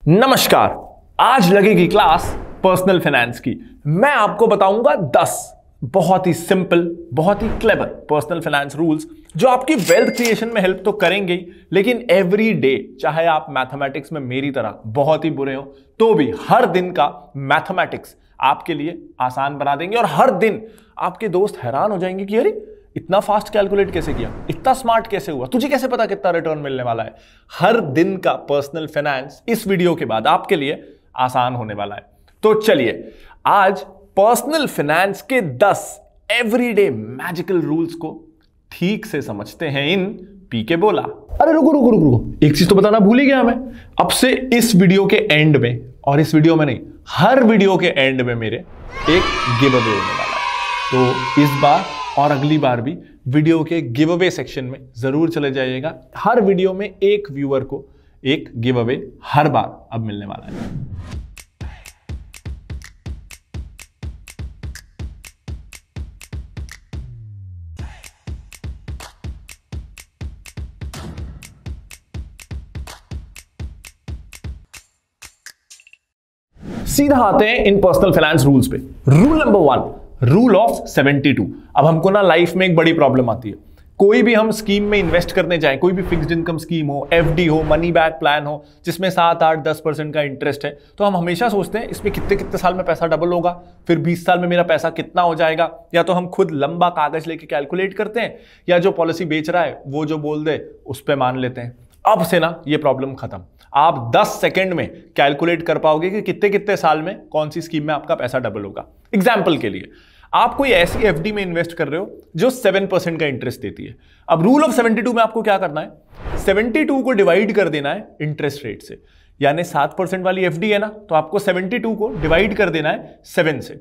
नमस्कार। आज लगेगी क्लास पर्सनल फाइनेंस की। मैं आपको बताऊंगा 10 बहुत ही सिंपल, बहुत ही क्लेवर पर्सनल फाइनेंस रूल्स जो आपकी वेल्थ क्रिएशन में हेल्प तो करेंगे ही, लेकिन एवरी डे, चाहे आप मैथमेटिक्स में मेरी तरह बहुत ही बुरे हो तो भी हर दिन का मैथमेटिक्स आपके लिए आसान बना देंगे। और हर दिन आपके दोस्त हैरान हो जाएंगे कि अरे इतना फास्ट कैलकुलेट कैसे किया, इतना स्मार्ट कैसे हुआ, तुझे कैसे पता कितना रिटर्न मिलने वाला है। हर दिन का पर्सनल फाइनेंस इस वीडियो के बाद आपके लिए आसान होने वाला है। तो चलिए आज पर्सनल फाइनेंस के 10 एवरीडे मैजिकल रूल्स को ठीक से समझते हैं इन पी के बोला। अरे रुको रुको रुको रुको, एक चीज तो बताना भूल ही गया मैं। अब से इस वीडियो के एंड में, और इस वीडियो में नहीं, हर वीडियो के एंड में मेरे एक गिव अवे होने वाला है। तो इस बार और अगली बार भी वीडियो के गिव अवे सेक्शन में जरूर चले जाइएगा। हर वीडियो में एक व्यूअर को एक गिव अवे हर बार अब मिलने वाला है। सीधा आते हैं इन पर्सनल फाइनेंस रूल्स पे। Rule number 1, rule of 72। अब हमको ना लाइफ में एक बड़ी प्रॉब्लम आती है। कोई भी हम स्कीम में इन्वेस्ट करने जाएं, कोई भी फिक्स्ड इनकम स्कीम हो, एफडी हो, मनी बैक प्लान हो, जिसमें 7, 8, 10% का इंटरेस्ट है, तो हम हमेशा सोचते हैं इसमें कितने कितने साल में पैसा डबल होगा, फिर 20 साल में मेरा पैसा कितना हो जाएगा। या तो हम खुद लंबा कागज लेके कैलकुलेट करते हैं, या जो पॉलिसी बेच रहा है वो जो बोल दे उस पर मान लेते हैं। अब से ना ये प्रॉब्लम खत्म। आप 10 सेकंड में कैलकुलेट कर पाओगे कि कितने कितने साल में कौन सी स्कीम में आपका पैसा डबल होगा। एग्जाम्पल के लिए, आप कोई ऐसी एफडी में इन्वेस्ट कर रहे हो जो 7% का इंटरेस्ट देती है। अब रूल ऑफ 72 में आपको क्या करना है, 72 को डिवाइड कर देना है इंटरेस्ट रेट से। यानी 7% वाली एफडी है ना, तो आपको 72 को डिवाइड कर देना है 7 से।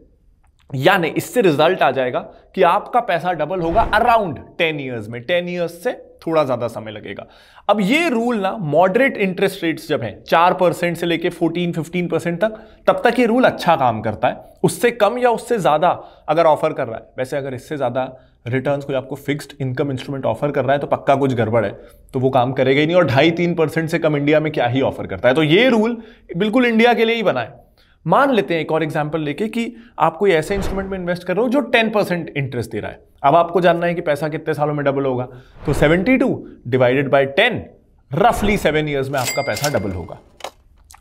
यानी इससे रिजल्ट आ जाएगा कि आपका पैसा डबल होगा अराउंड 10 ईयर्स में। 10 ईयर्स से थोड़ा ज्यादा समय लगेगा। अब ये रूल ना मॉडरेट इंटरेस्ट रेट्स जब हैं 4% से लेके 14-15% तक, तब तक ये रूल अच्छा काम करता है। उससे कम या उससे ज्यादा अगर ऑफर कर रहा है, वैसे अगर इससे ज्यादा रिटर्न्स कोई आपको फिक्स्ड इनकम इंस्ट्रूमेंट ऑफर कर रहा है तो पक्का कुछ गड़बड़ है, तो वो काम करेगा ही नहीं। और 2.5-3% से कम इंडिया में क्या ही ऑफर करता है। तो ये रूल बिल्कुल इंडिया के लिए ही बना है। मान लेते हैं एक और एग्जांपल लेके कि आप कोई ऐसे इंस्ट्रूमेंट में इन्वेस्ट कर रहे हो जो 10% इंटरेस्ट दे रहा है। अब आपको जानना है कि पैसा कितने सालों में डबल होगा, तो 72 डिवाइडेड बाय 10, रफली 7 ईयर्स में आपका पैसा डबल होगा।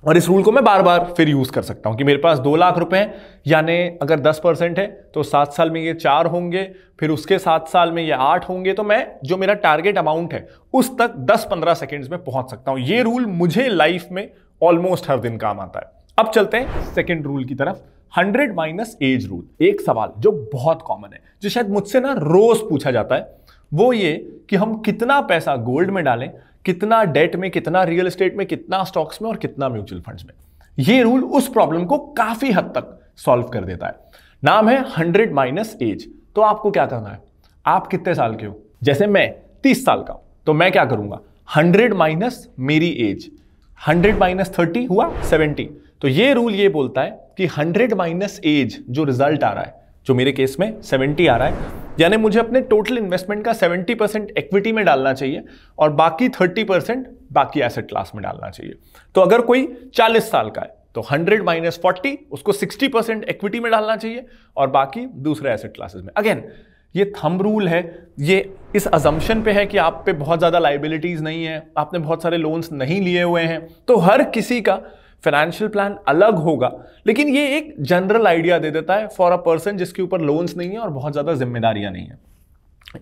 और इस रूल को मैं बार बार फिर यूज कर सकता हूं कि मेरे पास 2 लाख रुपए हैं, यानी अगर 10% है तो 7 साल में ये 4 होंगे, फिर उसके 7 साल में ये 8 होंगे। तो मैं जो मेरा टारगेट अमाउंट है उस तक 10-15 सेकेंड्स में पहुंच सकता हूं। ये रूल मुझे लाइफ में ऑलमोस्ट हर दिन काम आता है। अब चलते हैं सेकंड रूल की तरफ, 100 माइनस एज रूल। एक सवाल जो बहुत कॉमन है, जो शायद मुझसे ना रोज पूछा जाता है, वो ये कि हम कितना पैसा गोल्ड में डालें, कितना डेट में, कितना रियल एस्टेट में, कितना स्टॉक्स में और कितना म्यूचुअल फंड्स में। ये रूल उस प्रॉब्लम को काफी हद तक सॉल्व कर देता है। नाम है 100 माइनस एज। तो आपको क्या करना है, आप कितने साल के हो, जैसे मैं 30 साल का हूं, तो मैं क्या करूंगा, 100 माइनस मेरी एज, 100 माइनस 30 हुआ 70। तो ये रूल ये बोलता है कि 100 माइनस एज जो रिजल्ट आ रहा है, जो मेरे केस में 70 आ रहा है, यानी मुझे अपने टोटल इन्वेस्टमेंट का 70% इक्विटी में डालना चाहिए और बाकी 30% बाकी एसेट क्लास में डालना चाहिए। तो अगर कोई 40 साल का है तो 100 माइनस 40, उसको 60% इक्विटी में डालना चाहिए और बाकी दूसरे एसेट क्लासेस में। अगेन ये थंब रूल है, ये इस अजम्पशन पे है कि आप पे बहुत ज्यादा लाइबिलिटीज नहीं है, आपने बहुत सारे लोन्स नहीं लिए हुए हैं। तो हर किसी का फाइनेंशियल प्लान अलग होगा, लेकिन ये एक जनरल आइडिया दे देता है फॉर अ पर्सन जिसके ऊपर लोन्स नहीं है और बहुत ज्यादा जिम्मेदारियां नहीं है।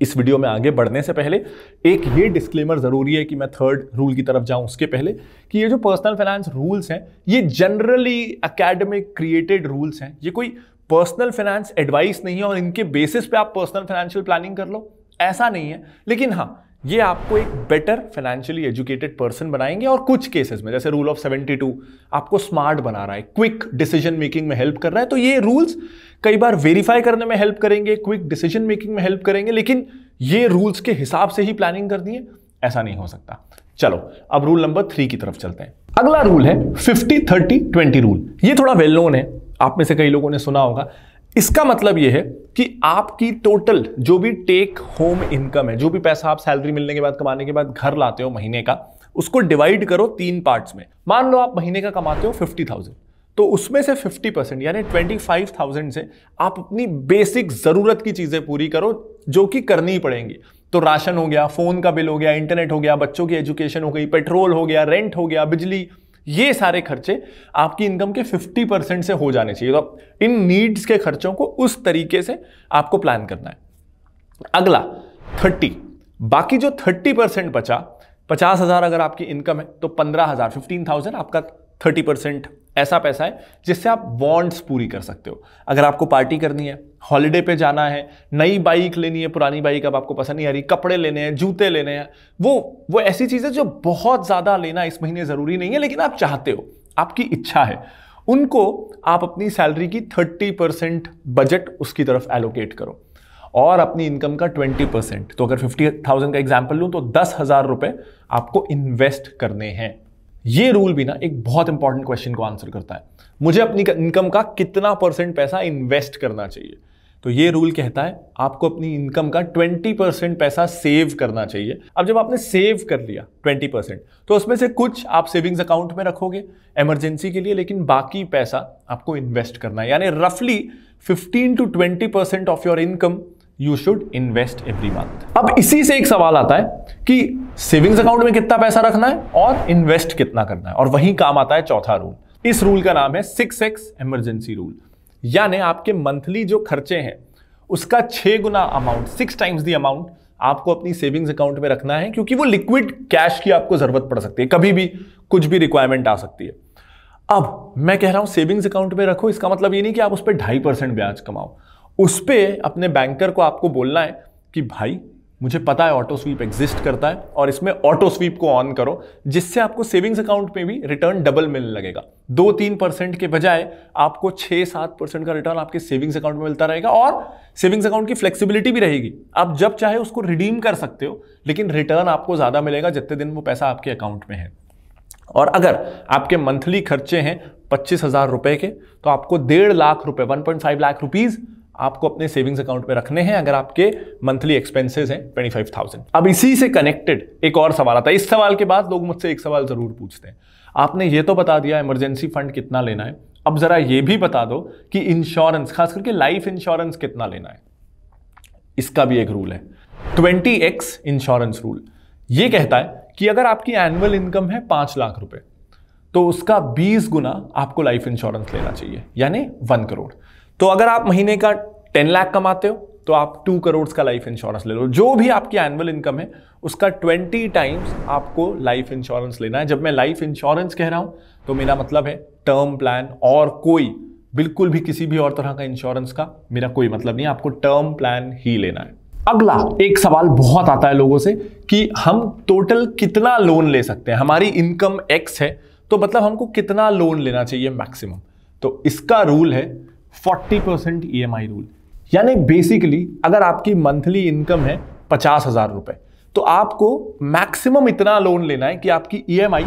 इस वीडियो में आगे बढ़ने से पहले एक ये डिस्क्लेमर जरूरी है कि मैं थर्ड रूल की तरफ जाऊं उसके पहले, कि ये जो पर्सनल फाइनेंस रूल्स हैं ये जनरली एकेडमिक क्रिएटेड रूल्स हैं। ये कोई पर्सनल फाइनेंस एडवाइस नहीं है और इनके बेसिस पे आप पर्सनल फाइनेंशियल प्लानिंग कर लो, ऐसा नहीं है। लेकिन हाँ, ये आपको एक बेटर फाइनेंशियली एजुकेटेड पर्सन बनाएंगे और कुछ केसेस में, जैसे रूल ऑफ 72 आपको स्मार्ट बना रहा है, क्विक डिसीजन मेकिंग में हेल्प कर रहा है। तो ये रूल्स कई बार वेरीफाई करने में हेल्प करेंगे, क्विक डिसीजन मेकिंग में हेल्प करेंगे, लेकिन ये रूल्स के हिसाब से ही प्लानिंग करनी है, ऐसा नहीं हो सकता। चलो अब रूल नंबर 3 की तरफ चलते हैं। अगला रूल है 50-30-20 रूल। ये थोड़ा वेल नोन है, आप में से कई लोगों ने सुना होगा। इसका मतलब यह है कि आपकी टोटल जो भी टेक होम इनकम है, जो भी पैसा आप सैलरी मिलने के बाद, कमाने के बाद घर लाते हो महीने का, उसको डिवाइड करो 3 पार्ट्स में। मान लो आप महीने का कमाते हो 50,000, तो उसमें से 50% यानी 25,000 से आप अपनी बेसिक जरूरत की चीजें पूरी करो जो कि करनी ही पड़ेंगी। तो राशन हो गया, फोन का बिल हो गया, इंटरनेट हो गया, बच्चों की एजुकेशन हो गई, पेट्रोल हो गया, रेंट हो गया, बिजली, ये सारे खर्चे आपकी इनकम के 50% से हो जाने चाहिए। तो इन नीड्स के खर्चों को उस तरीके से आपको प्लान करना है। अगला 30, बाकी जो 30% बचा, 50,000 अगर आपकी इनकम है तो 15,000 15,000 आपका 30% ऐसा पैसा है जिससे आप वांट्स पूरी कर सकते हो। अगर आपको पार्टी करनी है, हॉलिडे पे जाना है, नई बाइक लेनी है, पुरानी बाइक अब आपको पसंद नहीं आ रही, कपड़े लेने हैं, जूते लेने हैं, वो ऐसी चीजें जो बहुत ज्यादा लेना इस महीने जरूरी नहीं है लेकिन आप चाहते हो, आपकी इच्छा है, उनको आप अपनी सैलरी की 30% बजट उसकी तरफ एलोकेट करो और अपनी इनकम का 20%, तो अगर 50,000 का एग्जाम्पल लूं तो 10,000 रुपए आपको इन्वेस्ट करने हैं। ये रूल भी ना एक बहुत इंपॉर्टेंट क्वेश्चन को आंसर करता है, मुझे अपनी इनकम का कितना % पैसा इन्वेस्ट करना चाहिए। तो ये रूल कहता है आपको अपनी इनकम का 20% पैसा सेव करना चाहिए। अब जब आपने सेव कर लिया 20%, तो उसमें से कुछ आप सेविंग्स अकाउंट में रखोगे इमरजेंसी के लिए, लेकिन बाकी पैसा आपको इन्वेस्ट करना है, यानी रफली 15 to 20% of your income you should invest every month. अब इसी से एक सवाल आता है कि सेविंग्स अकाउंट में कितना पैसा रखना है और इन्वेस्ट कितना करना है, और वहीं काम आता है चौथा रूल। इस रूल का नाम है 6x इमरजेंसी रूल, यानी आपके मंथली जो खर्चे हैं उसका 6 गुना अमाउंट, 6 times द अमाउंट आपको अपनी सेविंग्स अकाउंट में रखना है, क्योंकि वो लिक्विड कैश की आपको जरूरत पड़ सकती है, कभी भी कुछ भी रिक्वायरमेंट आ सकती है। अब मैं कह रहा हूं सेविंग्स अकाउंट में रखो, इसका मतलब ये नहीं कि आप उस पर 2.5% ब्याज कमाओ। उस पर अपने बैंकर को आपको बोलना है कि भाई मुझे पता है ऑटो स्वीप एग्जिस्ट करता है और इसमें ऑटो स्वीप को ऑन करो, जिससे आपको सेविंग्स अकाउंट में भी रिटर्न डबल मिलने लगेगा। 2-3% के बजाय आपको 6-7% का रिटर्न आपके सेविंग्स अकाउंट में मिलता रहेगा, और सेविंग्स अकाउंट की फ्लेक्सिबिलिटी भी रहेगी, आप जब चाहे उसको रिडीम कर सकते हो, लेकिन रिटर्न आपको ज्यादा मिलेगा जितने दिन वो पैसा आपके अकाउंट में है। और अगर आपके मंथली खर्चे हैं 25,000 रुपए के, तो आपको 1.5 लाख रुपए, 1.5 लाख रुपीज आपको अपने सेविंग्स अकाउंट में रखने हैं अगर आपके मंथली एक्सपेंसेस हैं 25,000। अब इसी से कनेक्टेड एक और सवाल आता है। इस सवाल के बाद लोग मुझसे एक सवाल जरूर पूछते हैं, आपने ये तो बता दिया इमरजेंसी फंड कितना लेना है, अब जरा ये भी बता दो कि इंश्योरेंस, खास करके लाइफ इंश्योरेंस कितना लेना है। इसका भी एक रूल है, 20x इंश्योरेंस रूल। ये कहता है कि अगर आपकी एनुअल इनकम है 5 लाख रुपए, तो उसका 20 गुना आपको लाइफ इंश्योरेंस लेना चाहिए, यानी 1 करोड़। तो अगर आप महीने का 10 लाख कमाते हो तो आप 2 करोड़ का लाइफ इंश्योरेंस ले लो। जो भी आपकी एनुअल इनकम है उसका 20 टाइम्स आपको लाइफ इंश्योरेंस लेना है। जब मैं लाइफ इंश्योरेंस कह रहा हूं तो मेरा मतलब है टर्म प्लान, और कोई बिल्कुल भी किसी भी और तरह का इंश्योरेंस का मेरा कोई मतलब नहीं है, आपको टर्म प्लान ही लेना है। अगला एक सवाल बहुत आता है लोगों से कि हम टोटल कितना लोन ले सकते हैं, हमारी इनकम x है तो मतलब हमको कितना लोन लेना चाहिए मैक्सिमम। तो इसका रूल है 40% EMI रूल, यानी बेसिकली अगर आपकी मंथली इनकम है 50,000 रुपए, तो आपको मैक्सिमम इतना लोन लेना है कि आपकी EMI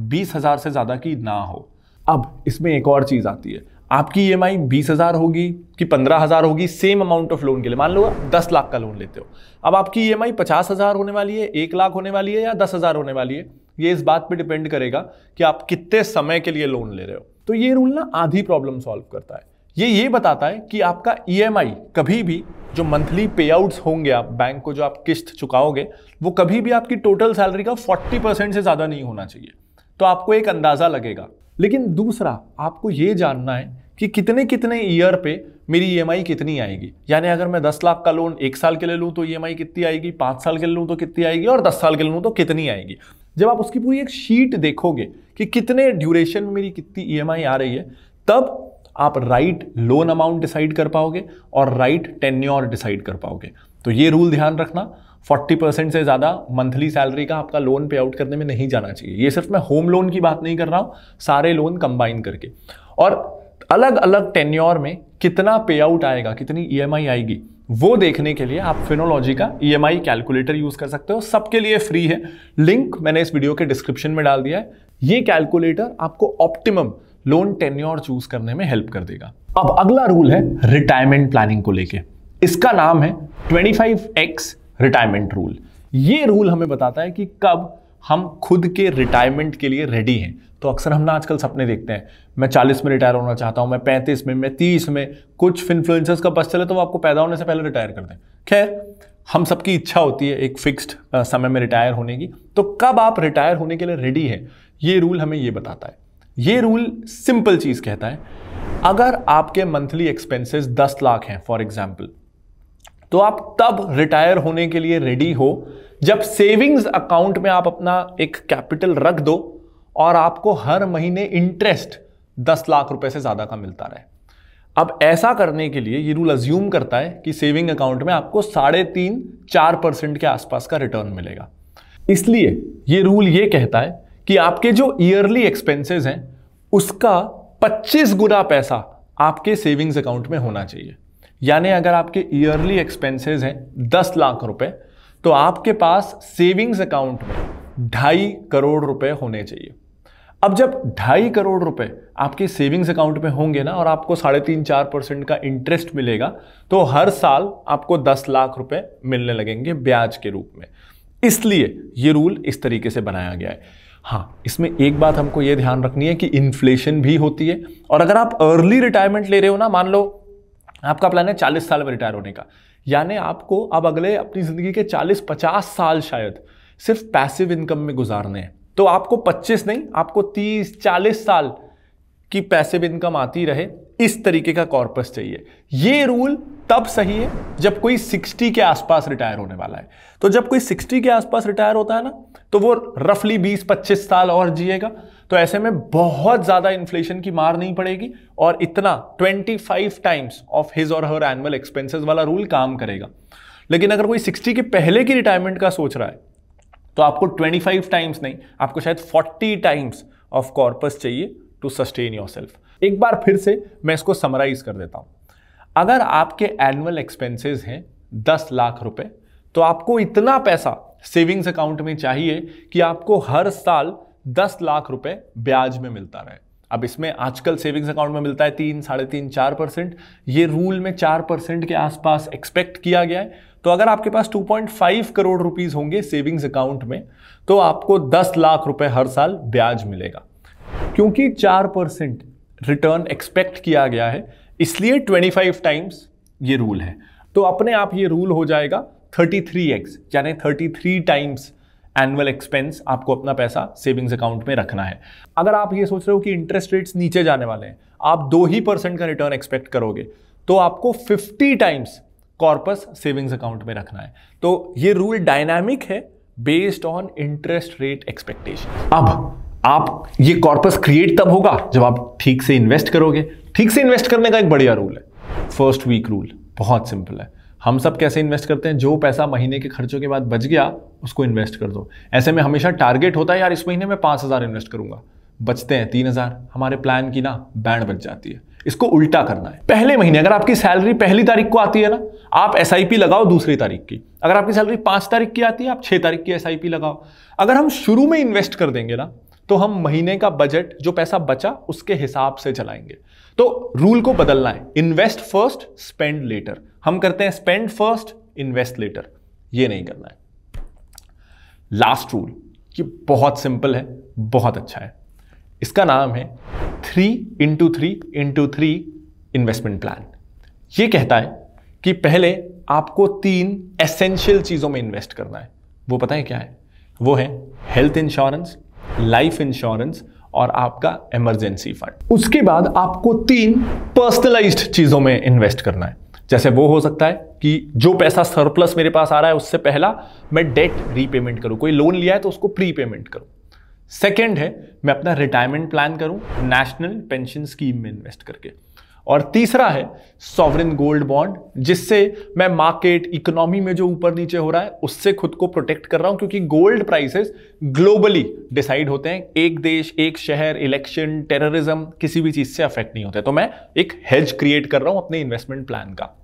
20,000 से ज्यादा की ना हो। अब इसमें एक और चीज आती है, आपकी EMI 20,000 होगी कि 15,000 होगी सेम अमाउंट ऑफ लोन के लिए। मान लो 10 लाख का लोन लेते हो, अब आपकी EMI 50,000 होने वाली है, 1 लाख होने वाली है या 10,000 होने वाली है, ये इस बात पे डिपेंड करेगा कि आप कितने समय के लिए लोन ले रहे हो। तो ये रूल ना आधी प्रॉब्लम सॉल्व करता है। ये बताता है कि आपका EMI कभी भी, जो मंथली पे आउट्स होंगे आप बैंक को जो आप किस्त चुकाओगे, वो कभी भी आपकी टोटल सैलरी का 40% से ज्यादा नहीं होना चाहिए। तो आपको एक अंदाजा लगेगा। लेकिन दूसरा आपको ये जानना है कि कितने कितने ईयर पे मेरी EMI कितनी आएगी, यानी अगर मैं 10 लाख का लोन 1 साल के लिए लूं तो EMI कितनी आएगी, 5 साल के लिए लूं तो कितनी आएगी, और 10 साल के लिए लूं तो कितनी आएगी। जब आप उसकी पूरी एक शीट देखोगे कि कितने ड्यूरेशन में मेरी कितनी EMI आ रही है, तब आप राइट लोन अमाउंट डिसाइड कर पाओगे और राइट टेन्योर डिसाइड कर पाओगे। तो ये रूल ध्यान रखना, 40% से ज्यादा मंथली सैलरी का आपका लोन पे आउट करने में नहीं जाना चाहिए। ये सिर्फ मैं होम लोन की बात नहीं कर रहा हूं, सारे लोन कंबाइन करके। और अलग अलग टेन्योर में कितना पे आउट आएगा, कितनी EMI आएगी, वो देखने के लिए आप फिनोलॉजी का EMI कैलकुलेटर यूज कर सकते हो। सबके लिए फ्री है, लिंक मैंने इस वीडियो के डिस्क्रिप्शन में डाल दिया है। ये कैलकुलेटर आपको ऑप्टिमम लोन टेन्योर चूज करने में हेल्प कर देगा। अब अगला रूल है रिटायरमेंट प्लानिंग को लेके, इसका नाम है 25x रिटायरमेंट रूल। ये रूल हमें बताता है कि कब हम खुद के रिटायरमेंट के लिए रेडी हैं। तो अक्सर हम ना आजकल सपने देखते हैं, मैं 40 में रिटायर होना चाहता हूं, मैं 35 में, मैं 30 में। कुछ इन्फ्लुएंसर्स का बस चले तो वो आपको पैदा होने से पहले रिटायर कर दें। खैर, हम सबकी इच्छा होती है एक फिक्स्ड समय में रिटायर होने की। तो कब आप रिटायर होने के लिए रेडी हैं, ये रूल हमें ये बताता है। ये रूल सिंपल चीज कहता है, अगर आपके मंथली एक्सपेंसेस 10 लाख हैं फॉर एग्जाम्पल, तो आप तब रिटायर होने के लिए रेडी हो जब सेविंग्स अकाउंट में आप अपना एक कैपिटल रख दो और आपको हर महीने इंटरेस्ट 10 लाख रुपए से ज्यादा का मिलता रहे। अब ऐसा करने के लिए ये रूल अज्यूम करता है कि सेविंग अकाउंट में आपको 3.5-4% के आसपास का रिटर्न मिलेगा। इसलिए ये रूल ये कहता है कि आपके जो ईयरली एक्सपेंसेस हैं उसका 25 गुना पैसा आपके सेविंग्स अकाउंट में होना चाहिए। यानी अगर आपके ईयरली एक्सपेंसेस हैं 10 लाख रुपए, तो आपके पास सेविंग्स अकाउंट में 2.5 करोड़ रुपए होने चाहिए। अब जब 2.5 करोड़ रुपए आपके सेविंग्स अकाउंट में होंगे ना, और आपको 3.5-4% का इंटरेस्ट मिलेगा, तो हर साल आपको 10 लाख रुपए मिलने लगेंगे ब्याज के रूप में। इसलिए ये रूल इस तरीके से बनाया गया है। हाँ, इसमें एक बात हमको ये ध्यान रखनी है कि इन्फ्लेशन भी होती है। और अगर आप अर्ली रिटायरमेंट ले रहे हो ना, मान लो आपका प्लान है 40 साल में रिटायर होने का, यानी आपको अब अगले अपनी जिंदगी के 40-50 साल शायद सिर्फ पैसिव इनकम में गुजारने हैं, तो आपको 25 नहीं, आपको 30-40 साल की पैसिव इनकम आती रहे, इस तरीके का कॉर्पस चाहिए। ये रूल तब सही है जब कोई 60 के आसपास रिटायर होने वाला है। तो जब कोई 60 के आसपास रिटायर होता है ना, तो वो रफली 20-25 साल और जिएगा। तो ऐसे में बहुत ज्यादा इन्फ्लेशन की मार नहीं पड़ेगी और इतना 25 टाइम्स ऑफ हिज और हर एनुअल एक्सपेंसेस वाला रूल काम करेगा। लेकिन अगर कोई 60 के पहले की रिटायरमेंट का सोच रहा है, तो आपको 25 टाइम्स नहीं, आपको शायद 40 टाइम्स ऑफ कॉर्पस चाहिए टू सस्टेन योरसेल्फ। एक बार फिर से मैं इसको समराइज कर देता हूं। अगर आपके एनुअल एक्सपेंसेस हैं 10 लाख रुपए, तो आपको इतना पैसा सेविंग्स अकाउंट में चाहिए कि आपको हर साल 10 लाख रुपए ब्याज में मिलता रहे। अब इसमें आजकल सेविंग्स अकाउंट में मिलता है 3-3.5-4%। ये रूल में 4% के आसपास एक्सपेक्ट किया गया है। तो अगर आपके पास 2.5 करोड़ रुपीस होंगे सेविंग्स अकाउंट में, तो आपको 10 लाख रुपए हर साल ब्याज मिलेगा। क्योंकि 4% रिटर्न एक्सपेक्ट किया गया है, इसलिए 25 टाइम्स ये रूल है। तो अपने आप ये रूल हो जाएगा 33x, यानी 33 टाइम्स एनुअल एक्सपेंस आपको अपना पैसा सेविंग्स अकाउंट में रखना है। अगर आप ये सोच रहे हो कि इंटरेस्ट रेट्स नीचे जाने वाले हैं, आप 2% का रिटर्न एक्सपेक्ट करोगे, तो आपको 50 टाइम्स कॉर्पस सेविंग्स अकाउंट में रखना है। तो ये रूल डायनामिक है based on interest rate expectation. अब आप ये कॉर्पस क्रिएट तब होगा जब आप ठीक से इन्वेस्ट करोगे। ठीक से इन्वेस्ट करने का एक बढ़िया रूल है, फर्स्ट वीक रूल। बहुत सिंपल है। हम सब कैसे इन्वेस्ट करते हैं, जो पैसा महीने के खर्चों के बाद बच गया उसको इन्वेस्ट कर दो। ऐसे में हमेशा टारगेट होता है, यार इस महीने में 5,000 इन्वेस्ट करूंगा, बचते हैं 3,000, हमारे प्लान की ना बैंड बच जाती है। इसको उल्टा करना है। पहले महीने अगर आपकी सैलरी पहली तारीख को आती है ना, आप SIP लगाओ दूसरी तारीख की। अगर आपकी सैलरी 5 तारीख की आती है, आप 6 तारीख की SIP लगाओ। अगर हम शुरू में इन्वेस्ट कर देंगे ना, तो हम महीने का बजट जो पैसा बचा उसके हिसाब से चलाएंगे। तो रूल को बदलना है, इन्वेस्ट फर्स्ट स्पेंड लेटर। हम करते हैं स्पेंड फर्स्ट इन्वेस्ट लेटर, ये नहीं करना है। लास्ट रूल, ये बहुत सिंपल है, बहुत अच्छा है। इसका नाम है 3x3x3 इन्वेस्टमेंट प्लान। ये कहता है कि पहले आपको 3 एसेंशियल चीजों में इन्वेस्ट करना है। वो पता है क्या है? वो है हेल्थ इंश्योरेंस, लाइफ इंश्योरेंस और आपका इमरजेंसी फंड। उसके बाद आपको 3 पर्सनलाइज्ड चीजों में इन्वेस्ट करना है। जैसे वो हो सकता है कि जो पैसा सरप्लस मेरे पास आ रहा है उससे पहला मैं डेट रीपेमेंट करूं, कोई लोन लिया है तो उसको प्री पेमेंट करूं। सेकंड है मैं अपना रिटायरमेंट प्लान करूं नेशनल पेंशन स्कीम में इन्वेस्ट करके। और तीसरा है सॉवरेन गोल्ड बॉन्ड, जिससे मैं मार्केट इकोनॉमी में जो ऊपर नीचे हो रहा है उससे खुद को प्रोटेक्ट कर रहा हूं, क्योंकि गोल्ड प्राइसेस ग्लोबली डिसाइड होते हैं। एक देश, एक शहर, इलेक्शन, टेररिज्म, किसी भी चीज से अफेक्ट नहीं होते। तो मैं एक हेज क्रिएट कर रहा हूं अपने इन्वेस्टमेंट प्लान का।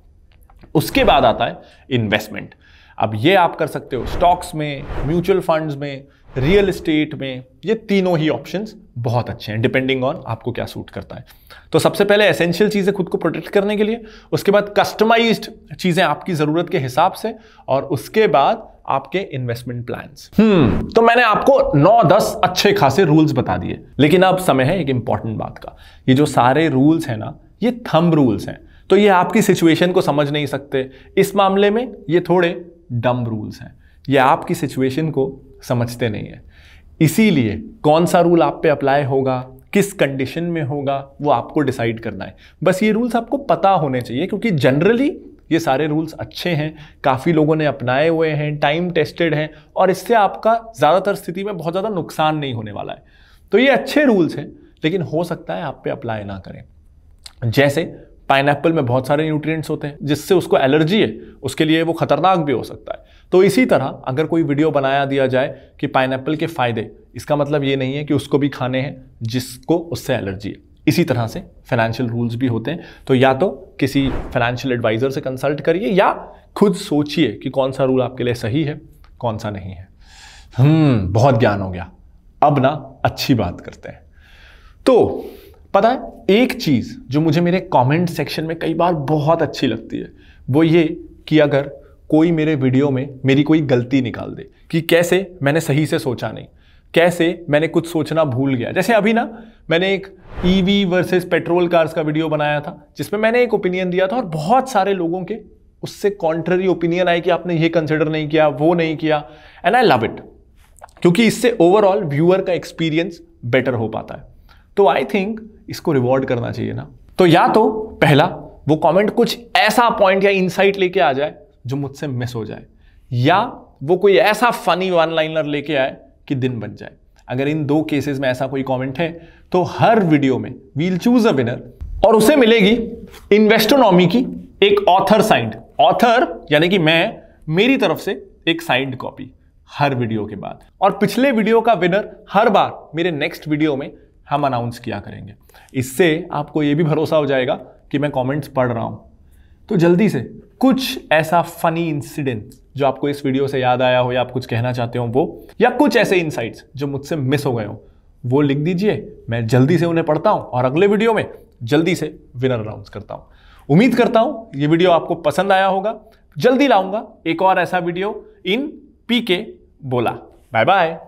उसके बाद आता है इन्वेस्टमेंट। अब ये आप कर सकते हो स्टॉक्स में, म्यूचुअल फंड्स में, रियल एस्टेट में। ये तीनों ही ऑप्शंस बहुत अच्छे हैं डिपेंडिंग ऑन आपको क्या सूट करता है। तो सबसे पहले एसेंशियल चीजें खुद को प्रोटेक्ट करने के लिए, उसके बाद कस्टमाइज्ड चीजें आपकी जरूरत के हिसाब से, और उसके बाद आपके इन्वेस्टमेंट प्लान्स। तो मैंने आपको 9-10 अच्छे खासे रूल्स बता दिए, लेकिन अब समय है एक इंपॉर्टेंट बात का। ये जो सारे रूल्स हैं ना, ये थंब रूल्स हैं, तो ये आपकी सिचुएशन को समझ नहीं सकते। इस मामले में ये थोड़े डम रूल्स हैं, ये आपकी सिचुएशन को समझते नहीं है। इसीलिए कौन सा रूल आप पे अप्लाई होगा, किस कंडीशन में होगा, वो आपको डिसाइड करना है। बस ये रूल्स आपको पता होने चाहिए, क्योंकि जनरली ये सारे रूल्स अच्छे हैं, काफ़ी लोगों ने अपनाए हुए हैं, टाइम टेस्टेड हैं, और इससे आपका ज़्यादातर स्थिति में बहुत ज़्यादा नुकसान नहीं होने वाला है। तो ये अच्छे रूल्स हैं, लेकिन हो सकता है आप पे अप्लाई ना करें। जैसे पाइनएप्पल में बहुत सारे न्यूट्रिएंट्स होते हैं, जिससे उसको एलर्जी है, उसके लिए वो खतरनाक भी हो सकता है। तो इसी तरह अगर कोई वीडियो बनाया दिया जाए कि पाइनएप्पल के फायदे, इसका मतलब ये नहीं है कि उसको भी खाने हैं जिसको उससे एलर्जी है। इसी तरह से फाइनेंशियल रूल्स भी होते हैं। तो या तो किसी फाइनेंशियल एडवाइजर से कंसल्ट करिए, या खुद सोचिए कि कौन सा रूल आपके लिए सही है, कौन सा नहीं है। बहुत ज्ञान हो गया, अब ना अच्छी बात करते हैं। तो पता है, एक चीज जो मुझे मेरे कमेंट सेक्शन में कई बार बहुत अच्छी लगती है, वो ये कि अगर कोई मेरे वीडियो में मेरी कोई गलती निकाल दे कि कैसे मैंने सही से सोचा नहीं, कैसे मैंने कुछ सोचना भूल गया। जैसे अभी ना मैंने एक ईवी वर्सेस पेट्रोल कार्स का वीडियो बनाया था, जिसमें मैंने एक ओपिनियन दिया था और बहुत सारे लोगों के उससे कॉन्ट्ररी ओपिनियन आए कि आपने ये कंसिडर नहीं किया, वो नहीं किया। एंड आई लव इट, क्योंकि इससे ओवरऑल व्यूअर का एक्सपीरियंस बेटर हो पाता है। तो आई थिंक इसको रिवॉर्ड करना चाहिए ना। तो या तो पहला वो कमेंट कुछ ऐसा पॉइंट या इनसाइट लेके आ जाए जो मुझसे मिस हो जाए, या वो कोई ऐसा फनी वन लाइनर लेके आए कि दिन बन जाए। अगर इन दो केसेस में ऐसा कोई कमेंट है, तो हर वीडियो में वील चूज अ विनर, और उसे मिलेगी इन्वेस्टोनॉमी की एक ऑथर साइंड, ऑथर यानी कि मैं, मेरी तरफ से एक साइंड कॉपी हर वीडियो के बाद। और पिछले वीडियो का विनर हर बार मेरे नेक्स्ट वीडियो में हम अनाउंस किया करेंगे। इससे आपको यह भी भरोसा हो जाएगा कि मैं कमेंट्स पढ़ रहा हूं। तो जल्दी से कुछ ऐसा फनी इंसिडेंट जो आपको इस वीडियो से याद आया हो, या आप कुछ कहना चाहते हो वो, या कुछ ऐसे इनसाइट्स जो मुझसे मिस हो गए हो, वो लिख दीजिए। मैं जल्दी से उन्हें पढ़ता हूं और अगले वीडियो में जल्दी से विनर अनाउंस करता हूं। उम्मीद करता हूं ये वीडियो आपको पसंद आया होगा। जल्दी लाऊंगा एक और ऐसा वीडियो इन पीके बोला। Bye bye.